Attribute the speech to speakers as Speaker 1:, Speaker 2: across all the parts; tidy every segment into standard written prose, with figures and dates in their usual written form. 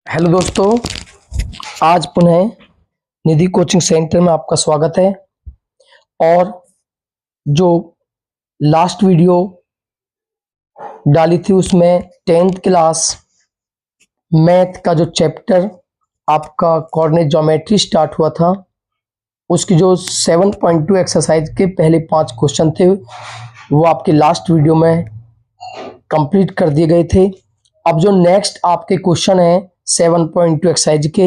Speaker 1: Hello दोस्तों, आज पुनः निधि कोचिंग सेंटर में आपका स्वागत है। और जो लास्ट वीडियो डाली थी उसमें 10th क्लास मैथ का जो चैप्टर आपका कोऑर्डिनेट ज्योमेट्री स्टार्ट हुआ था, उसकी जो 7.2 एक्सरसाइज के पहले 5 क्वेश्चन थे वो आपके लास्ट वीडियो में कंप्लीट कर दिए गए थे। अब जो नेक्स्ट आपके क्वेश्चन है 7.2 एक्सरसाइज के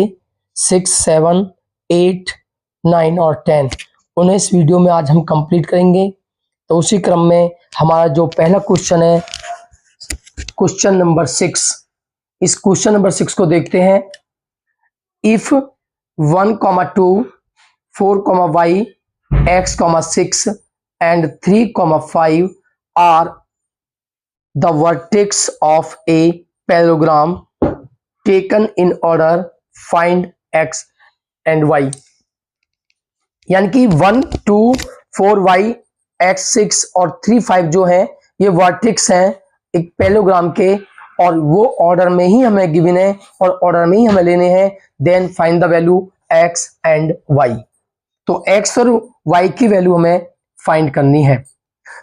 Speaker 1: 6, 7, 8, 9 और 10, उन्हें इस वीडियो में आज हम कंप्लीट करेंगे। तो उसी क्रम में हमारा जो पहला क्वेश्चन है क्वेश्चन नंबर 6, इस क्वेश्चन नंबर 6 को देखते हैं। If 1,2, 4, y, x, 6 and 3, 5 are the vertex of a parallelogram taken in order, find x and y। यानी कि 1, 2, 4, y, x, 6 और 3, 5 जो है ये वर्टेक्स हैं एक पैरेललोग्राम के, और वो ऑर्डर में ही हमें गिवन है और ऑर्डर में ही हमें लेने हैं। Then find the value x and y। तो x और y की वैल्यू हमें फाइंड करनी है।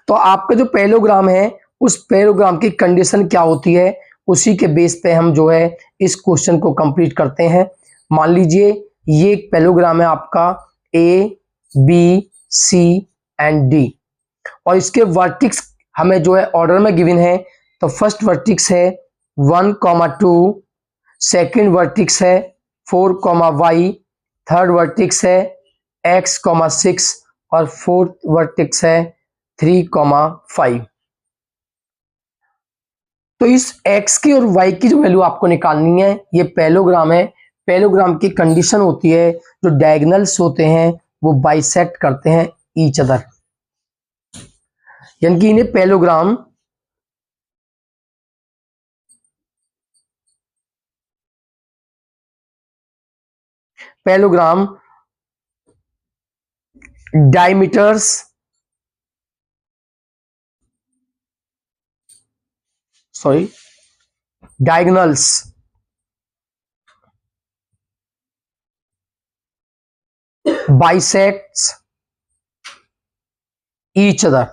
Speaker 1: तो आपका जो पैरेललोग्राम है उस पैरेललोग्राम की कंडीशन क्या होती है, उसी के बेस पे हम जो है इस क्वेश्चन को कंप्लीट करते हैं। मान लीजिए ये एक पैरेललोग्राम है आपका A, B, C and D, और इसके वर्टेक्स हमें जो है ऑर्डर में गिवन है। तो फर्स्ट वर्टेक्स है 1,2, सेकंड वर्टेक्स है 4, y, थर्ड वर्टेक्स है x, 6 और फोर्थ वर्टेक्स है 3, 5। तो इस x की और y की जो वैल्यू आपको निकालनी है, ये पैरेललोग्राम है। पैरेललोग्राम की कंडीशन होती है जो डायगोनल्स होते हैं वो बाइसेक्ट करते हैं ईच अदर, यानी कि इन्हें parallelogram diameters diagonals bisects each other.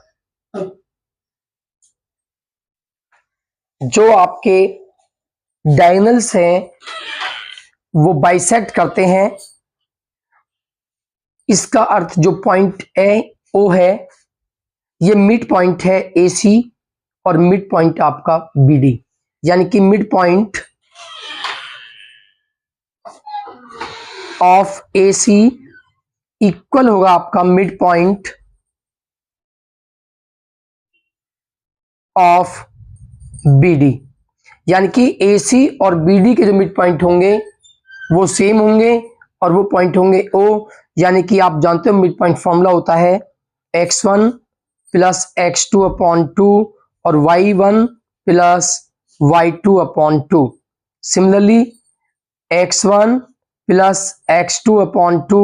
Speaker 1: जो आपके डायगोनल्स हैं वो बाइसेक्ट करते हैं। इसका अर्थ जो पॉइंट ए ओ है ये मिड पॉइंट है AC और मिड पॉइंट आपका BD, यानी कि mid point of AC equal होगा आपका मिड पॉइंट ऑफ BD, यानी कि AC और BD के जो मिड पॉइंट होंगे वो सेम होंगे और वो पॉइंट होंगे O। यानी कि आप जानते हो मिड पॉइंट फॉर्मूला होता है x1 प्लस x2 अपॉन 2 और y1 plus y2 upon 2। Similarly x1 plus x2 upon 2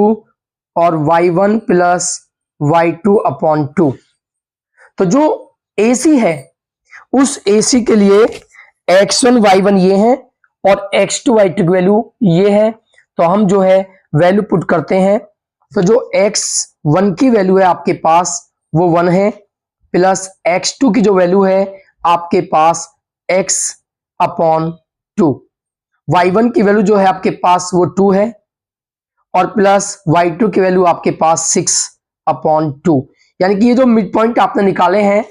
Speaker 1: और y1 प्लस y2 अपॉन 2। तो जो AC है उस AC के लिए x1 y1 ये है और x2 y2 की वैल्यू ये है। तो हम जो है वैल्यू पुट करते हैं। तो जो x1 की वैल्यू है आपके पास वो 1 है, प्लस x2 की जो वैल्यू है आपके पास x अपॉन 2, y1 की वैल्यू जो है आपके पास वो 2 है और प्लस y2 की वैल्यू आपके पास 6 अपॉन 2। यानी कि ये जो मिड पॉइंट आपने निकाले हैं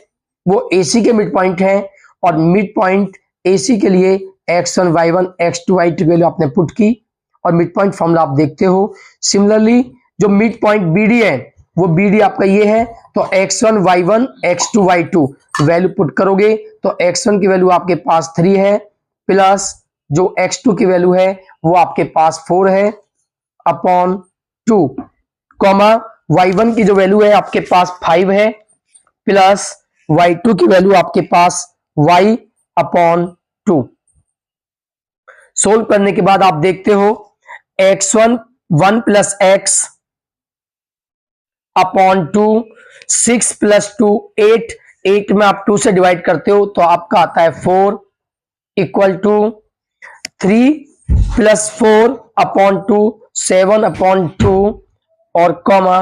Speaker 1: वो AC के मिड पॉइंट हैं, और मिड पॉइंट AC के लिए x1 y1 x2 y2 की वैल्यू आपने पुट की और मिड पॉइंट फॉर्मूला आप देखते हो। सिमिलरली जो मिड पॉइंट BD है वो BD आपका ये है। तो x1 y1 x2 y2 value put करोगे तो x1 की वैल्यू आपके पास 3 है, प्लस जो x2 की वैल्यू है वो आपके पास 4 है अपॉन 2, कॉमा y1 की जो वैल्यू है आपके पास 5 है, प्लस y2 की वैल्यू आपके पास y अपॉन 2। सोल्व करने के बाद आप देखते हो x1 1 plus x upon 2, 6 plus 2 8, 8 में आप 2 से डिवाइड करते हो तो आपका आता है 4 इक्वल टू 3 +4/2, 7/2 और कॉमा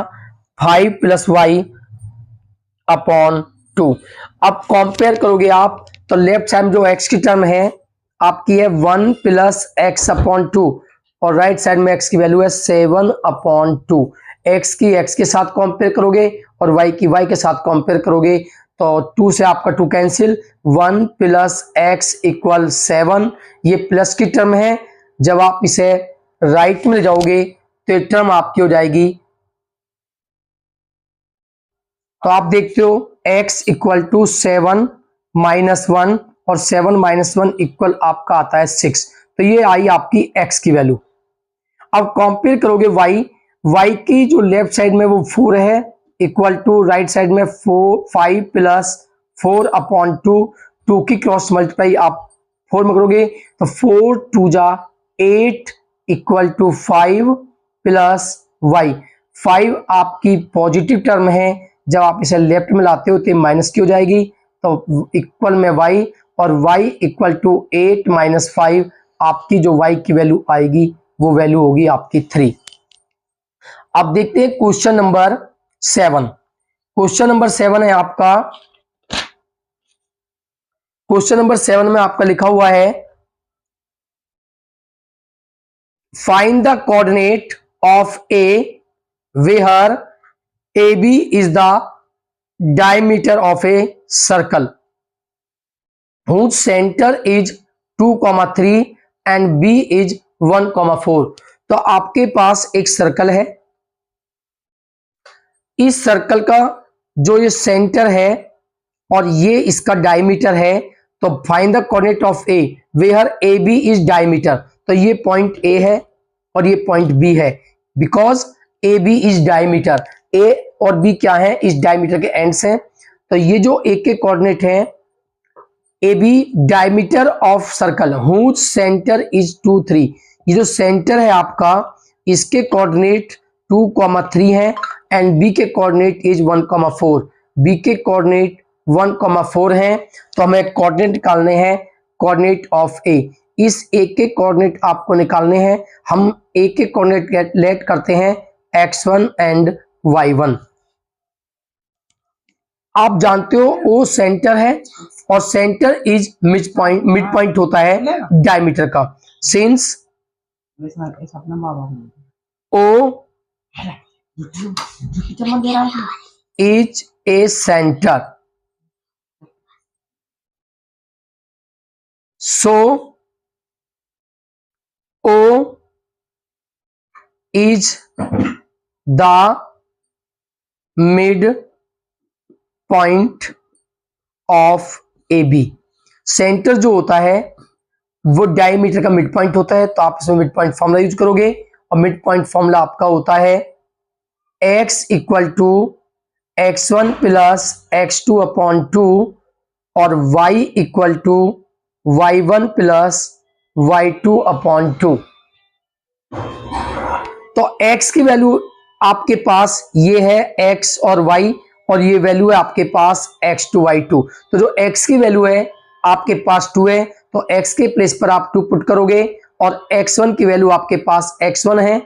Speaker 1: 5 + y/2। अब कंपेयर करोगे आप तो लेफ्ट साइड में जो x की टर्म है आपकी है 1 + x/2 और राइट साइड में x की वैल्यू है 7/2। x की x के साथ कंपेयर करोगे और y की y के साथ कंपेयर करोगे तो 2 से आपका 2 कैंसिल, 1 + x = 7। ये प्लस की टर्म है, जब आप इसे राइट में ले जाओगे तो ये टर्म आपकी हो जाएगी, तो आप देखते हो x = 7 - 1 और 7 - 1 इक्वल आपका आता है 6। तो ये आई आपकी x की वैल्यू। अब कंपेयर करोगे y की जो लेफ्ट साइड में वो 4 है इक्वल टू राइट साइड में 5 + 4/2, 2 की क्रॉस मल्टीप्लाई आप 4 में करोगे तो 4 × 2 = 8 = 5 + y। 5 आपकी पॉजिटिव टर्म है, जब आप इसे लेफ्ट में लाते हो तो माइनस की हो जाएगी, तो इक्वल में y और y = 8 - 5 आपकी जो y की वैल्यू आएगी वो वैल्यू होगी आपकी 3। अब देखते हैं क्वेश्चन नंबर 7। क्वेश्चन नंबर 7 है आपका, क्वेश्चन नंबर 7 में आपका लिखा हुआ है find the coordinate of A where AB is the diameter of a circle whose center is 2,3 and B is 1,4। तो आपके पास एक सर्कल है, इस सर्कल का जो ये सेंटर है और ये इसका डायमीटर है, तो find the coordinate of A where AB is diameter. तो ये पॉइंट A है और ये पॉइंट B है, because AB is diameter. A और B क्या है, इस डायमीटर के एंड्स हैं। तो ये जो A के कोऑर्डिनेट है AB diameter of circle whose centre is 2, 3। ये जो सेंटर है आपका इसके कोऑर्डिनेट 2,3 है एंड B के कोऑर्डिनेट इज 1,4। B के कोऑर्डिनेट 1,4 है, तो हमें कोऑर्डिनेट निकालने हैं, कोऑर्डिनेट ऑफ A। इस A के कोऑर्डिनेट आपको निकालने हैं। हम A के कोऑर्डिनेट लेट करते हैं x1 एंड y1। आप जानते हो O सेंटर है और सेंटर इज मिड पॉइंट होता है डायमीटर का। Since O is a centre, so O is the mid point of AB। Centre जो होता है वो डायमीटर का मिड पॉइंट होता है, तो आप इसमें मिड पॉइंट फॉर्मूला यूज करोगे और मिड पॉइंट फॉर्मूला आपका होता है x = x1 + x2/2 और y = y1 + y2/2। तो x की वैल्यू आपके पास ये है x और y और ये वैल्यू है आपके पास x2 y2। तो जो x की वैल्यू है आपके पास 2 है, तो x के प्लेस पर आप 2 पुट करोगे और x1 की वैल्यू आपके पास x1 है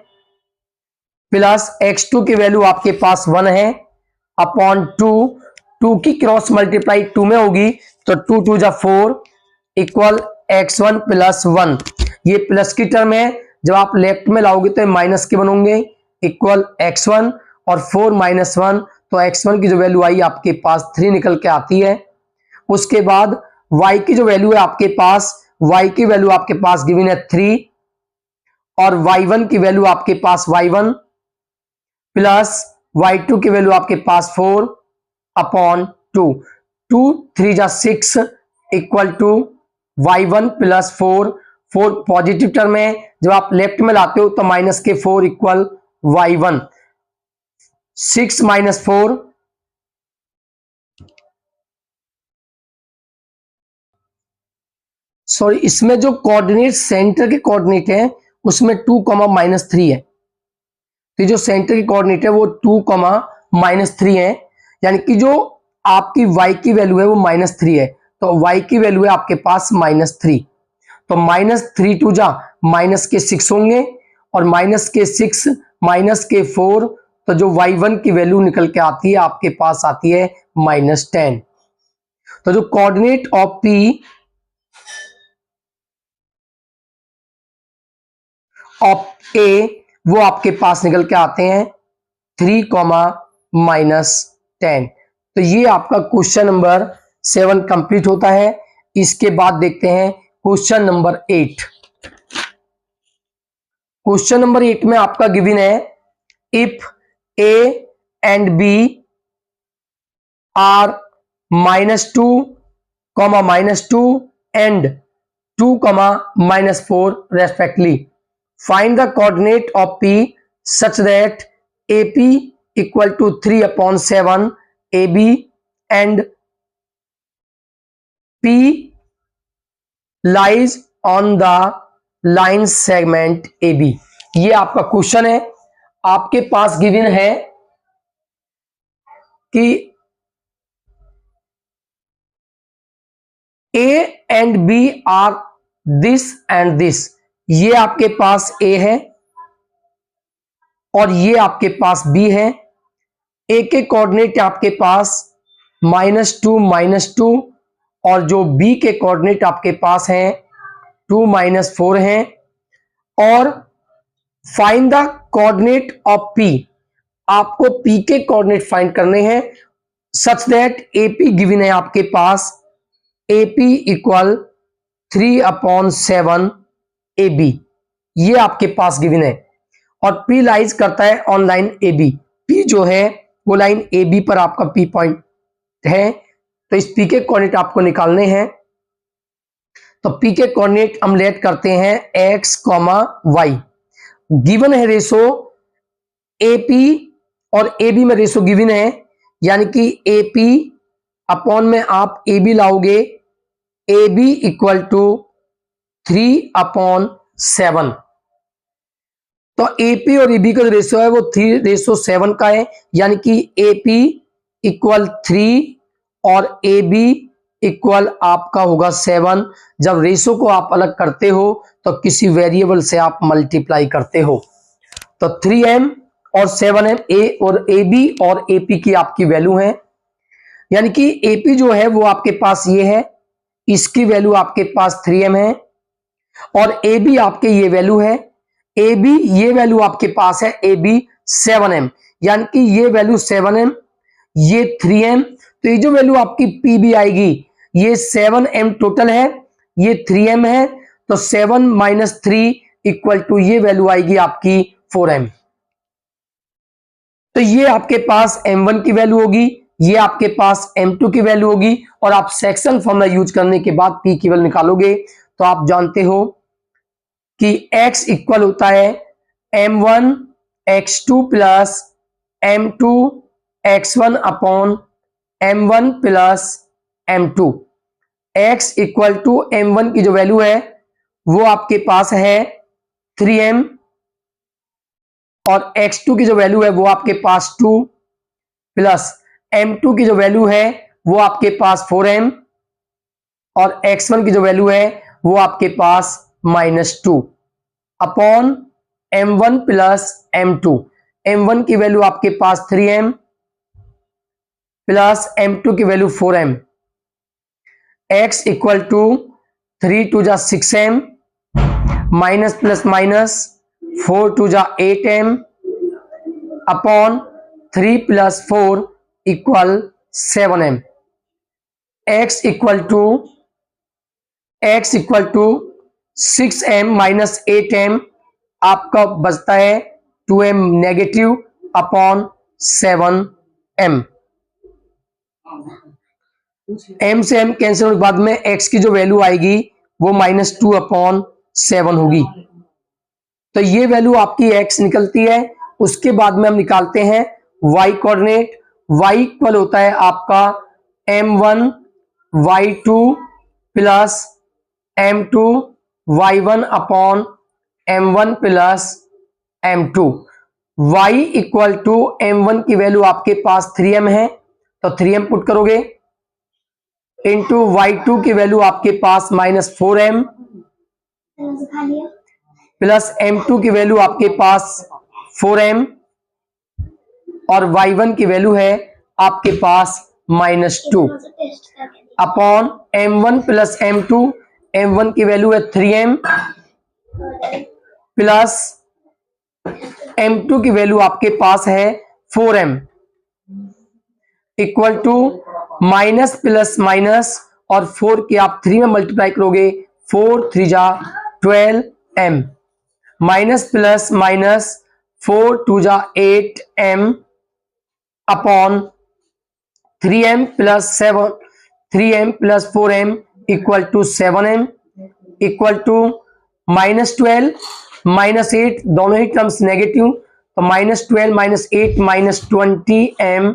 Speaker 1: प्लस x2 की वैल्यू आपके पास 1 है अपॉन 2। 2 की क्रॉस मल्टीप्लाई 2 में होगी तो 2 × 2 = 4 इक्वल x1 + 1। ये प्लस की टर्म है, जब आप लेफ्ट में लाओगे तो माइनस के बनोगे इक्वल x1 और 4 - 1 तो x1 की जो वैल्यू आई आपके पास 3 निकल के आती है। उसके बाद y की जो वैल्यू है आपके पास, y की वैल्यू आपके पास गिवन है 3 और y1 की वैल्यू आपके पास y1 प्लस y2 की वैल्यू आपके पास 4/2। 2 × 3 = 6 equal to y1 + 4। 4 positive term है, जब आप लेफ्ट में लाते हो तो माइनस के 4 इक्वल y1। 6 - 4 सॉरी, इसमें जो कोऑर्डिनेट सेंटर के कोऑर्डिनेट है उसमें 2, -3 है। तो जो सेंटर की कोऑर्डिनेट है वो 2, -3 है, यानी कि जो आपकी y की वैल्यू है वो -3 है, तो y की वैल्यू है आपके पास -3। तो -3 × 2 = माइनस के 6 होंगे और माइनस के 6 माइनस के 4, तो जो y1 की वैल्यू निकल के आती है आपके पास आती है -10। तो जो coordinate of P of A वो आपके पास निकल के आते हैं 3, -10। तो ये आपका क्वेश्चन नंबर 7 कंप्लीट होता है। इसके बाद देखते हैं क्वेश्चन नंबर 8। क्वेश्चन नंबर 8 में आपका गिवन है if A and B are -2, -2 and 2, -4 respectively. Find the coordinate of P such that AP equal to 3/7 AB and P lies on the line segment AB. ये आपका question है। आपके पास given है कि A and B are this and this. ये आपके पास A है और ये आपके पास B है। A के कोऑर्डिनेट आपके पास -2, -2 और जो B के कोऑर्डिनेट आपके पास हैं 2, -4 हैं। और find the coordinate of P, आपको P के कोऑर्डिनेट फाइंड करने हैं सच दैट AP गिवन है आपके पास AP इक्वल 3/7 AB। ये आपके पास गिवन है और P लाइज करता है ऑन लाइन AB। P जो है वो लाइन AB पर आपका P पॉइंट है। तो इस P के कोऑर्डिनेट आपको निकालने हैं। तो P के कोऑर्डिनेट हम लेट करते हैं x, y। गिवन है रेशो AP और AB में रेशो गिवन है, यानी कि AP अपॉन में आप AB लाओगे, AB इक्वल टू 3/7। तो AP और AB का जो रेशो है वो 3:7 का है, यानी कि AP इक्वल 3 और AB इक्वल आपका होगा 7। जब रेशो को आप अलग करते हो तो किसी वेरिएबल से आप मल्टीप्लाई करते हो। तो 3m और 7m A और AB और AP की आपकी वैल्यू है, यानी कि AP जो है वो आपके पास ये है, इसकी वैल्यू आपके पास 3m है और AB आपके ये वैल्यू है। AB ये वैल्यू आपके पास है AB 7m, यानी कि ये वैल्यू 7m, ये 3m। तो ये जो वैल्यू आपकी PB आएगी ये 7m टोटल है, ये 3m है। तो 7 - 3 इक्वल टू ये वैल्यू आएगी आपकी 4m। तो ये आपके पास m1 की वैल्यू होगी, ये आपके पास m2 की वैल्यू होगी। और आप सेक्शन फॉर्मूला यूज करने के बाद P की वैल्यू निकालोगे तो आप जानते हो कि x इक्वल होता है m1 x2 plus m2 x1 upon m1 plus m2। x equal to m1 की जो वैल्यू है वो आपके पास है 3m और x2 की जो वैल्यू है वो आपके पास 2 प्लस m2 की जो वैल्यू है वो आपके पास 4m और x1 की जो वैल्यू है वो आपके पास -2 upon m1 plus m2। m1 की वैल्यू आपके पास 3m प्लस m2 की value 4m। x equal to 3 × 2 = 6m minus plus minus 4 × 2 = 8m upon 3 + 4 equal 7m। x equal to 6m minus 8m आपका बचता है 2m negative upon 7m। m से m cancel होने के बाद में x की जो वैल्यू आएगी वो -2/7 होगी। तो ये वैल्यू आपकी x निकलती है। उसके बाद में हम निकालते हैं y कोऑर्डिनेट। y इक्वल होता है आपका m1 y2 plus m2 y1 upon m1 plus m2। y equal to m1 की वैल्यू आपके पास 3m है, तो 3m पुट करोगे इंटू y2 की वैल्यू आपके पास -4m प्लस m2 की वैल्यू आपके पास 4m और y1 की वैल्यू है आपके पास -2 upon m1 plus m2, m1 की वैल्यू है 3m प्लस m2 की वैल्यू आपके पास है 4m equal to minus plus minus और 4 की आप 3 में मल्टीप्लाई करोगे 4 3 जा 12m माइनस प्लस माइनस 4 2 जा 8m upon 3m plus 7 3m plus 4m equal to 7m equal to -12 -8 दोनों ही टर्म्स नेगेटिव तो -12 -8 -20m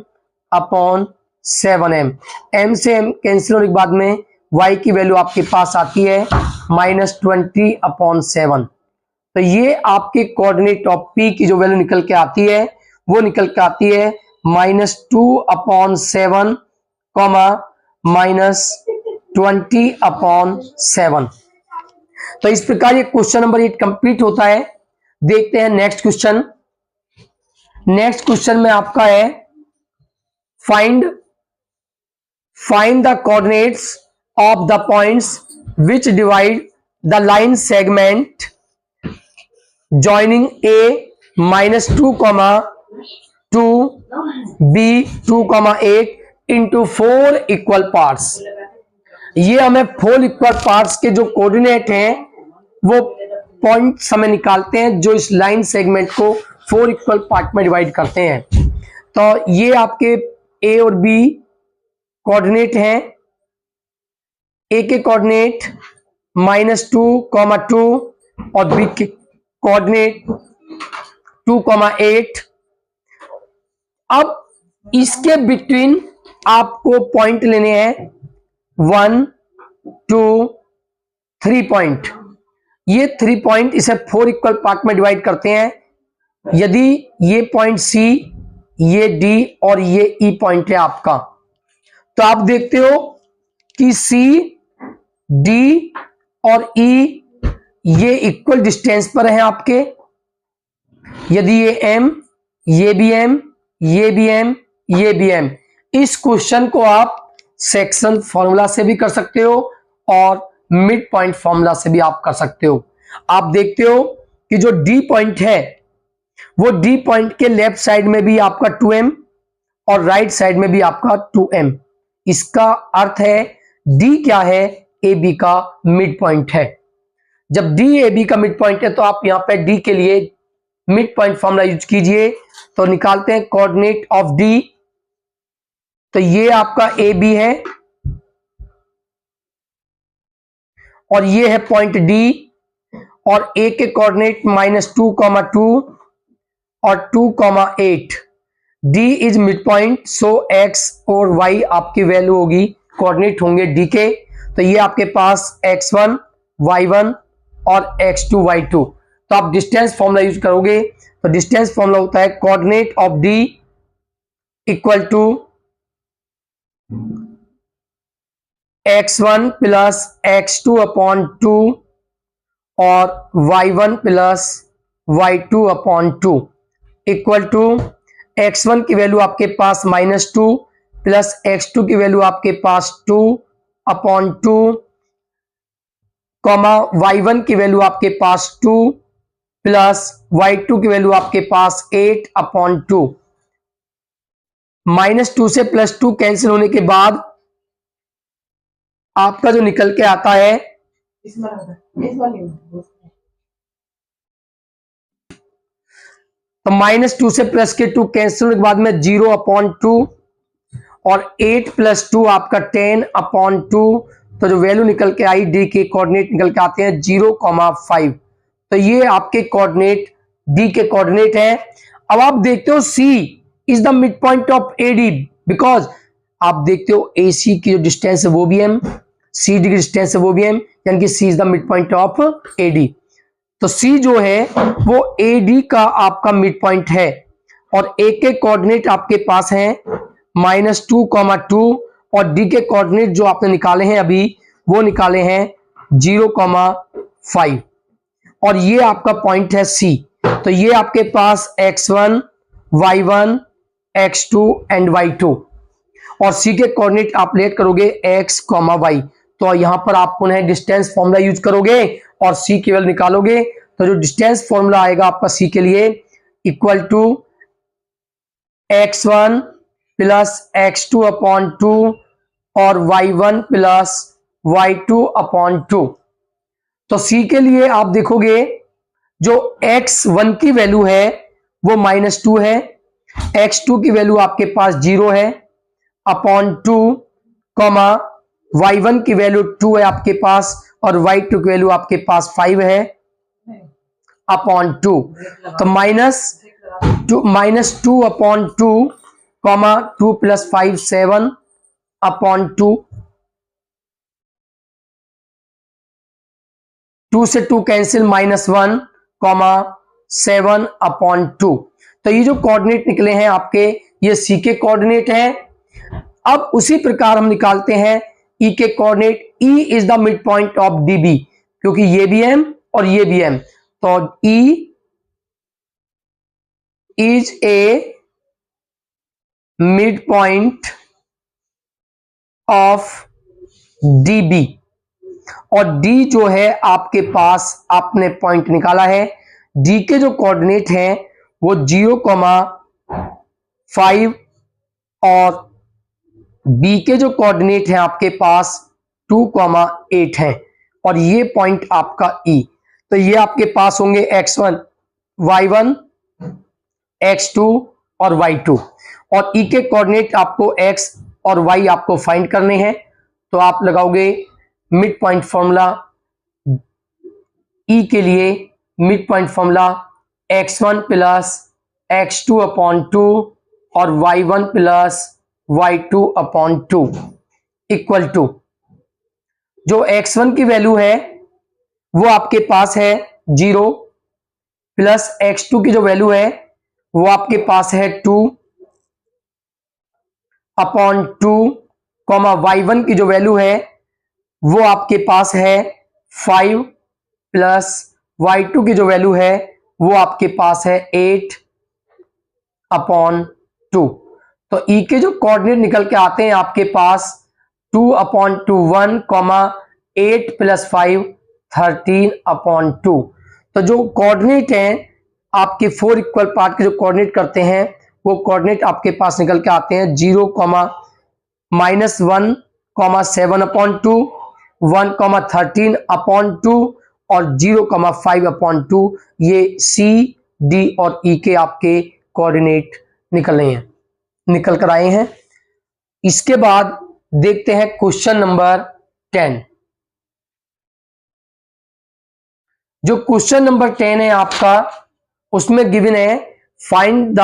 Speaker 1: अपॉन 7m m से m कैंसिल होने के बाद में y की वैल्यू आपके पास आती है -20 अपॉन 7। तो ये आपके कोऑर्डिनेट ऑफ p की जो वैल्यू निकल के आती है वो निकल के आती है -2 अपॉन 7 कॉमा -20 अपॉन 7। तो इस प्रकार ये क्वेश्चन नंबर 8 कंप्लीट होता है। देखते हैं नेक्स्ट क्वेश्चन। नेक्स्ट क्वेश्चन में आपका है find the coordinates of the points which divide the line segment joining a -2, 2 b 2, 8 into 4 equal parts. ये हमें 4 इक्वल पार्ट्स के जो कोऑर्डिनेट हैं वो पॉइंट्स हमें निकालते हैं जो इस लाइन सेगमेंट को 4 इक्वल पार्ट में डिवाइड करते हैं। तो ये आपके a और b कोऑर्डिनेट हैं। a के कोऑर्डिनेट -2, 2 और b के कोऑर्डिनेट 2, 8। अब इसके बिटवीन आपको पॉइंट लेने हैं 1 2 3 पॉइंट। ये 3 पॉइंट इसे 4 इक्वल पार्ट में डिवाइड करते हैं। यदि ये पॉइंट C, ये D और ये E पॉइंट है आपका, तो आप देखते हो कि C, D और E ये इक्वल डिस्टेंस पर है आपके। यदि ये M, ये भी M, ये भी M, ये भी M, इस क्वेश्चन को आप सेक्शन फॉर्मूला से भी कर सकते हो और मिड पॉइंट फॉर्मूला से भी आप कर सकते हो। आप देखते हो कि जो D पॉइंट है वो D पॉइंट के लेफ्ट साइड में भी आपका 2M और राइट साइड में भी आपका 2M। इसका अर्थ है D क्या है, AB का मिड पॉइंट है। जब D AB का मिड पॉइंट है तो आप यहां पे D के लिए मिड पॉइंट फॉर्मूला यूज कीजिए। तो निकालते हैं कोऑर्डिनेट ऑफ D। तो ये आपका AB है और ये है पॉइंट D और A के कोऑर्डिनेट -2, 2 और 2, 8। D is mid point, so X और Y आपकी वैल्यू होगी, कोऑर्डिनेट होंगे D के। तो ये आपके पास X1, Y1 और X2, Y2। तो आप डिस्टेंस फॉर्मूला यूज करोगे तो डिस्टेंस फॉर्मूला होता है coordinate of D equal to X1 plus X2 upon 2 और Y1 plus Y2 upon 2 equal to X1 की वैल्यू आपके पास -2 प्लस X2 की वैल्यू आपके पास 2 अपॉन 2 कॉमा Y1 की वैल्यू आपके पास 2 प्लस Y2 की वैल्यू आपके पास 8 अपॉन 2। -2 से +2 कैंसिल होने के बाद आपका जो निकल के आता है तो -2 से प्लस के 2 कैंसिल होने के बाद में 0 अपॉन 2 और 8 + 2 आपका 10 अपॉन 2। तो जो वैल्यू निकल के आई D के कोऑर्डिनेट निकल के आते हैं 0,5। तो ये आपके कोऑर्डिनेट D के कोऑर्डिनेट है। अब आप देखते हो C is the midpoint of AD because आप देखते हो AC की जो डिस्टेंस है वो भी M, CD की डिस्टेंस है वो भी M, यानी कि C is the midpoint of AD। तो C जो है वो AD का आपका मिड पॉइंट है और A के कोऑर्डिनेट आपके पास हैं -2, 2 और D के कोऑर्डिनेट जो आपने निकाले हैं अभी वो निकाले हैं 0,5 और ये आपका पॉइंट है सी। तो ये आपके पास x1, y1, x2 and y2 और सी के कोऑर्डिनेट आप लेट करोगे x, y। तो यहां पर आप पुनः डिस्टेंस फॉर्मूला यूज करोगे और सी की वैल्यू निकालोगे। तो जो डिस्टेंस फॉर्मूला आएगा आपका सी के लिए equal to x1 plus x2 upon 2 और y1 प्लस y2 अपॉन 2। तो सी के लिए आप देखोगे जो x1 की वैल्यू है वो -2 है, x2 की वैल्यू आपके पास 0 है अपॉन 2, कॉमा y1 की वैल्यू 2 है आपके पास और y2 की वैल्यू आपके पास 5 है अपॉन 2। तो -2 अपॉन 2, कॉमा 2 प्लस 5 7 अपॉन 2, 2 से 2 कैंसिल -1, कॉमा 7 अपॉन 2। तो ये जो कोऑर्डिनेट निकले हैं आपके ये सी के कोऑर्डिनेट हैं। अब उसी प्रकार हम निकालते हैं ई के coordinate. E is the midpoint of D B, क्योंकि ये भी एम और ये भी एम। तो E is a midpoint of D B और डी जो है आपके पास आपने पॉइंट निकाला है। डी के जो कोऑर्डिनेट हैं वो 0,5 और बी के जो कोऑर्डिनेट हैं आपके पास 2,8 हैं और ये पॉइंट आपका ई। तो ये आपके पास होंगे x1, y1, x2 और y2 और ई के कोऑर्डिनेट आपको x और y आपको फाइंड करने हैं। तो आप लगाओगे मिड पॉइंट फॉर्मूला ई के लिए, mid point formula x1 plus x2 upon 2 और y1 plus y2 upon 2 equal to जो x1 की वैल्यू है वो आपके पास है 0 प्लस x2 की जो वैल्यू है वो आपके पास है 2 अपॉन 2, कॉमा y1 की जो वैल्यू है वो आपके पास है 5 प्लस y2 की जो वैल्यू है वो आपके पास है 8 अपॉन 2। तो ई के जो कोऑर्डिनेट निकल के आते हैं आपके पास 2 अपॉन 2 1, कॉमा 8 प्लस 5 13 अपॉन 2। तो जो कोऑर्डिनेट हैं आपके 4 इक्वल पार्ट के जो कोऑर्डिनेट करते हैं वो कोऑर्डिनेट आपके पास निकल के आते हैं 0, -1, 7 अपॉन 2, 1, 13 अपॉन 2 और 0, 5 अपॉन 2। ये सी, डी और ई के आपके कोऑर्डिनेट निकल कर आए हैं। इसके बाद देखते हैं क्वेश्चन नंबर 10। जो क्वेश्चन नंबर 10 है आपका उसमें गिवन है फाइंड द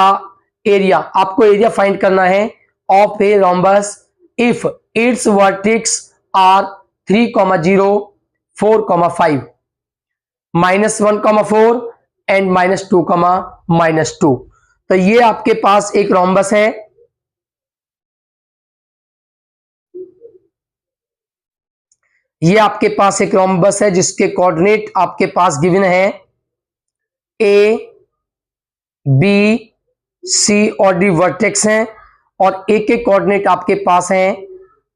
Speaker 1: एरिया। आपको एरिया फाइंड करना है of a rhombus if its vertex are 3,0, 4,5, -1,4 and -2, -2। तो ये आपके पास एक रोम्बस है। ये आपके पास एक रोम्बस है जिसके कोऑर्डिनेट आपके पास गिवन है ए, बी, सी और डी वर्टेक्स हैं और ए के कोऑर्डिनेट आपके पास हैं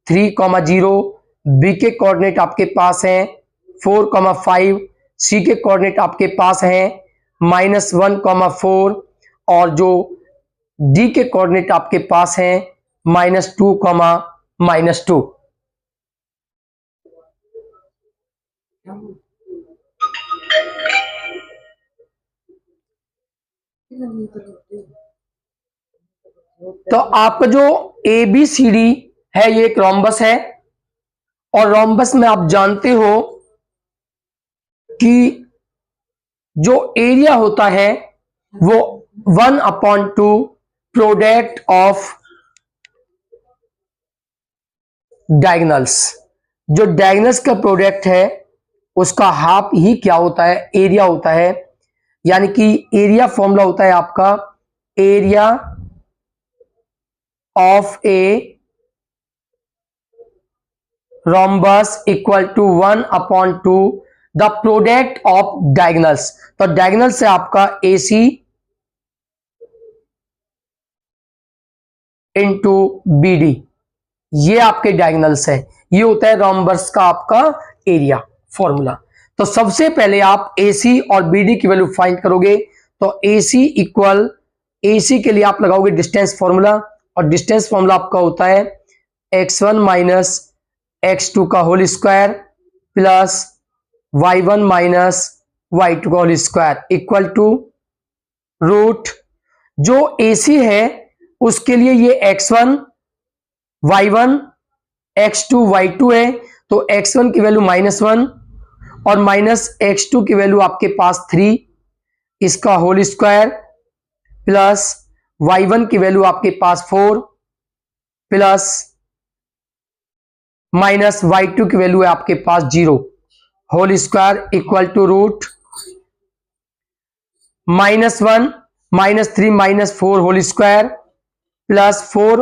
Speaker 1: 3,0, बी के कोऑर्डिनेट आपके पास हैं 4,5, सी के कोऑर्डिनेट आपके पास हैं -1,4 और जो डी के कोऑर्डिनेट आपके पास हैं -2, -2। तो आपका जो ए बी सी डी है ये एक रोम्बस है और रोम्बस में आप जानते हो कि जो एरिया होता है वो 1/2 प्रोडक्ट ऑफ डायगोनल्स। जो डायगोनल्स का प्रोडक्ट है उसका हाफ ही क्या होता है, एरिया होता है। यानी कि एरिया फॉर्मूला होता है आपका area of a rhombus equal to 1/2 the product of diagonals. तो डायगोनल से आपका AC इंटू BD, ये आपके डायगोनल्स है। ये होता है रोम्बस का आपका एरिया फॉर्मूला। तो सबसे पहले आप AC और BD की वैल्यू फाइंड करोगे। तो AC इक्वल, AC के लिए आप लगाओगे डिस्टेंस फॉर्मूला, और डिस्टेंस फॉर्मूला आपका होता है x1 माइनस x2 का whole square plus y1 minus y2 का whole square equal to root, जो AC है उसके लिए ये x1 y1 x2 y2 है, तो x1 की वैल्यू -1 और माइनस x2 की वैल्यू आपके पास 3, इसका होल स्क्वायर प्लस y1 की वैल्यू आपके पास 4 प्लस माइनस y2 की वैल्यू है आपके पास 0, whole square equal to root -1 -3 -4 whole square plus 4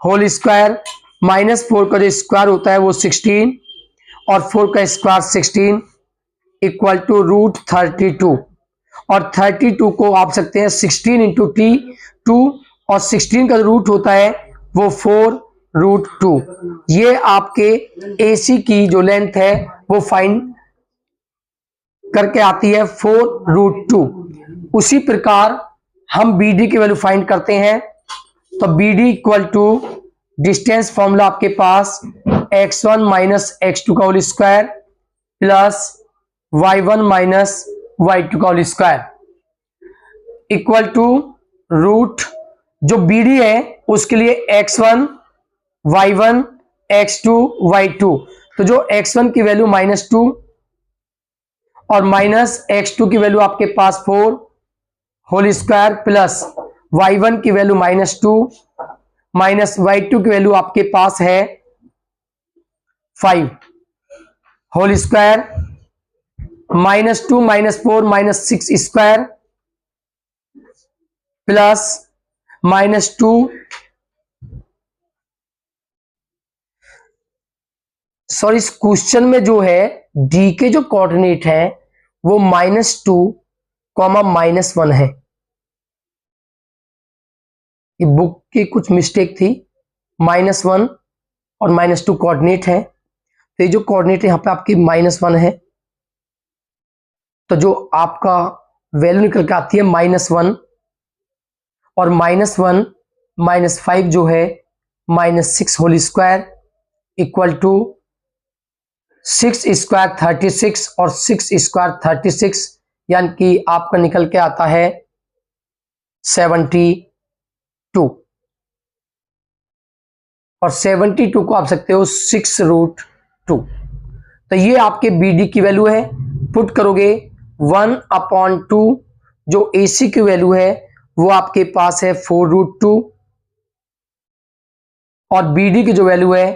Speaker 1: whole square, -4 का जो स्क्वायर होता है वो 16 और 4 का स्क्वायर 16 इक्वल टू रूट 32। और 32 को आप सकते हैं 16 इंटू T2, और 16 का रूट होता है वो 4 रूट 2। ये आपके AC की जो लेंथ है वो फाइंड करके आती है 4 रूट 2। उसी प्रकार हम BD की वैल्यू फाइंड करते हैं। तो BD equal to distance formula आपके पास x1 माइनस x2 का whole square plus y1 minus y2 का whole square equal to root, जो BD है उसके लिए x1 y1 x2 y2, तो जो x1 की वैल्यू -2 और माइनस x2 की वैल्यू आपके पास 4 होल स्क्वायर प्लस y1 की वैल्यू -2 माइनस y2 की वैल्यू आपके पास है 5 whole square, -2 -4 -6 square plus -2 sorry, इस क्वेश्चन में जो है D के जो कोऑर्डिनेट है वो -2 -1 है। ये बुक की कुछ मिस्टेक थी, -1 और -2 कोऑर्डिनेट है। तो ये जो कोऑर्डिनेट यहाँ पे आपकी -1 है, तो जो आपका वैल्यू निकल के आती है -1 और -1 -5 जो है -6 whole square equal to 6 square 36 और 6 स्क्वायर 36, यानी कि आपका निकल के आता है 72, और 72 को आप सकते हो 6 रूट 2। तो ये आपके BD की वैल्यू है। पुट करोगे 1/2, जो AC की वैल्यू है वो आपके पास है 4 रूट 2, और BD की जो वैल्यू है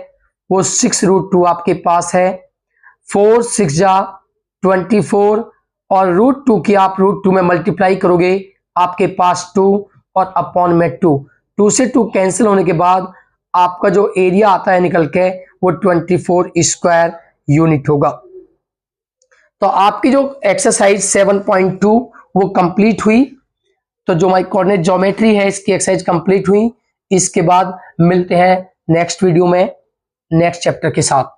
Speaker 1: वो 6 रूट 2 आपके पास है। 4 6 जा 24, और रूट 2 की आप रूट 2 में मल्टीप्लाई करोगे आपके पास 2 और अपॉन में 2 से 2 कैंसिल होने के बाद आपका जो एरिया आता है निकल के वो 24 स्क्वायर यूनिट होगा। तो आपकी जो एक्सरसाइज 7.2 वो कंप्लीट हुई। तो जो हमारी कोऑर्डिनेट ज्योमेट्री है इसकी एक्सरसाइज कंप्लीट हुई। इसके बाद मिलते हैं नेक्स्ट वीडियो में नेक्स्ट चैप्टर के साथ।